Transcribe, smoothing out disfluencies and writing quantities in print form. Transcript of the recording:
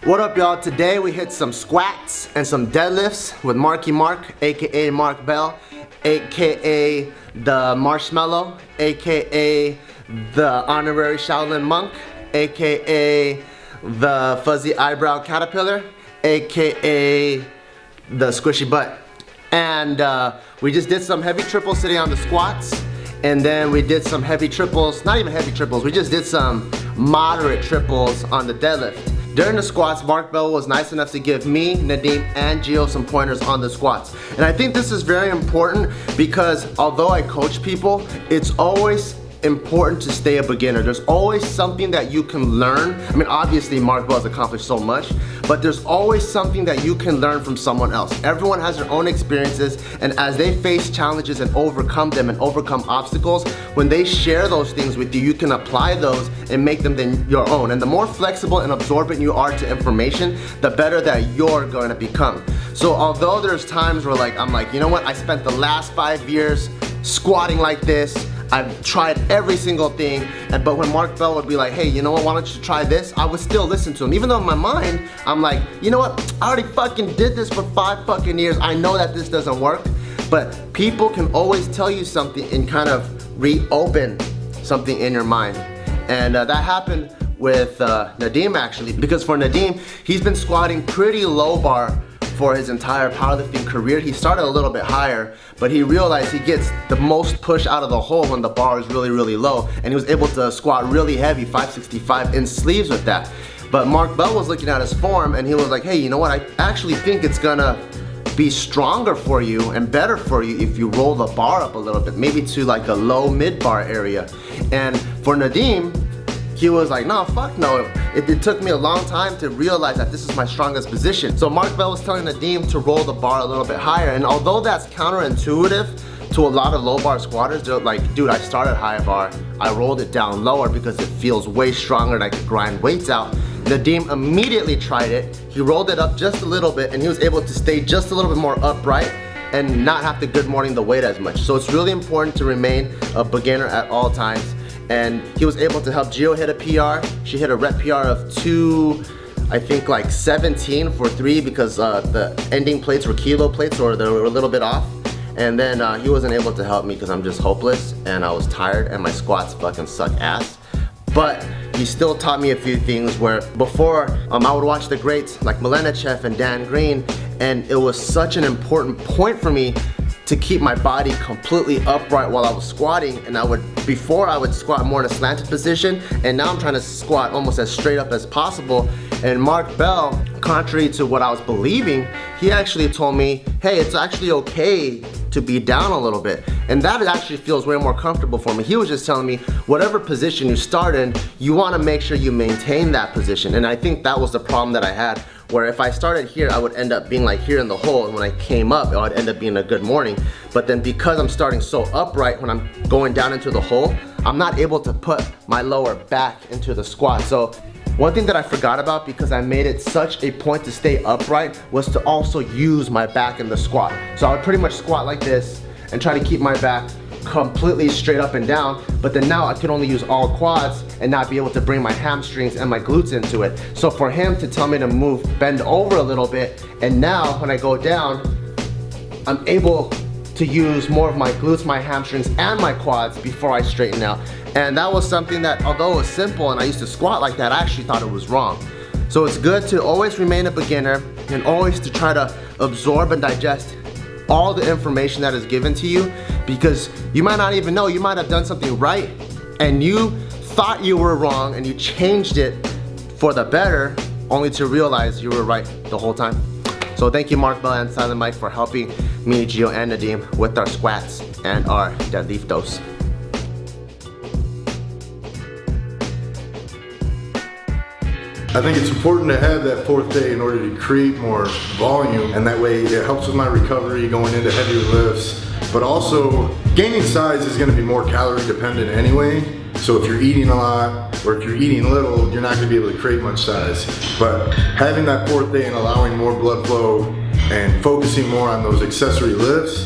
What up, y'all? Today we hit some squats and some deadlifts with Marky Mark, aka Mark Bell, aka the Marshmallow, aka the Honorary Shaolin Monk, aka the Fuzzy Eyebrow Caterpillar, aka the Squishy Butt. And we just did some heavy triples sitting on the squats, and then we did some heavy triples, not even heavy triples, we just did some moderate triples on the deadlift. During the squats, Mark Bell was nice enough to give me, Nadim, and Gio some pointers on the squats. And I think this is very important because although I coach people, it's always important to stay a beginner. There's always something that you can learn. I mean, obviously Mark Bell has accomplished so much, but there's always something that you can learn from someone else. Everyone has their own experiences, and as they face challenges and overcome them and overcome obstacles, when they share those things with you, you can apply those and make them then your own. And the more flexible and absorbent you are to information, the better that you're going to become. So although there's times where I'm like, you know what, I spent the last 5 years squatting like this, I've tried every single thing, but when Mark Bell would be like, hey, you know what, why don't you try this? I would still listen to him. Even though in my mind, I'm like, you know what, I already fucking did this for 5 fucking years. I know that this doesn't work. But people can always tell you something and kind of reopen something in your mind. And that happened with Nadim actually, because for Nadim, he's been squatting pretty low bar for his entire powerlifting career. He started a little bit higher, but he realized he gets the most push out of the hole when the bar is really, really low, and he was able to squat really heavy, 565 in sleeves with that. But Mark Bell was looking at his form, and he was like, hey, you know what, I actually think it's gonna be stronger for you and better for you if you roll the bar up a little bit, maybe to like a low mid bar area. And for Nadim, he was like, no, fuck no. It took me a long time to realize that this is my strongest position. So Mark Bell was telling Nadim to roll the bar a little bit higher. And although that's counterintuitive to a lot of low bar squatters, they're like, dude, I started high bar, I rolled it down lower because it feels way stronger and I could grind weights out. Nadim immediately tried it. He rolled it up just a little bit and he was able to stay just a little bit more upright and not have to good morning the weight as much. So it's really important to remain a beginner at all times. And he was able to help Gio hit a PR. She hit a rep PR of 17 for 3 because the ending plates were kilo plates, or they were a little bit off. And then he wasn't able to help me because I'm just hopeless and I was tired and my squats fucking suck ass. But he still taught me a few things where before I would watch the greats like Milenichev and Dan Green, and it was such an important point for me to keep my body completely upright while I was squatting. And before I would squat more in a slanted position, and now I'm trying to squat almost as straight up as possible. And Mark Bell, contrary to what I was believing, he actually told me, hey, it's actually okay to be down a little bit. And that actually feels way more comfortable for me. He was just telling me, whatever position you start in, you wanna make sure you maintain that position. And I think that was the problem that I had, where if I started here, I would end up being like here in the hole, and when I came up, it would end up being a good morning. But then because I'm starting so upright, when I'm going down into the hole, I'm not able to put my lower back into the squat. So one thing that I forgot about, because I made it such a point to stay upright, was to also use my back in the squat. So I would pretty much squat like this and try to keep my back completely straight up and down, but then now I could only use all quads and not be able to bring my hamstrings and my glutes into it. So for him to tell me to bend over a little bit, and now when I go down, I'm able to use more of my glutes, my hamstrings, and my quads before I straighten out. And that was something that, although it was simple and I used to squat like that, I actually thought it was wrong. So it's good to always remain a beginner and always to try to absorb and digest all the information that is given to you, because you might not even know, you might have done something right and you thought you were wrong and you changed it for the better, only to realize you were right the whole time. So thank you, Mark Bell and Silent Mike, for helping me, Gio, and Nadim with our squats and our deadlift dose. I think it's important to have that 4th day in order to create more volume, and that way it helps with my recovery going into heavier lifts. But also, gaining size is going to be more calorie dependent anyway. So if you're eating a lot or if you're eating little, you're not going to be able to create much size. But having that 4th day and allowing more blood flow and focusing more on those accessory lifts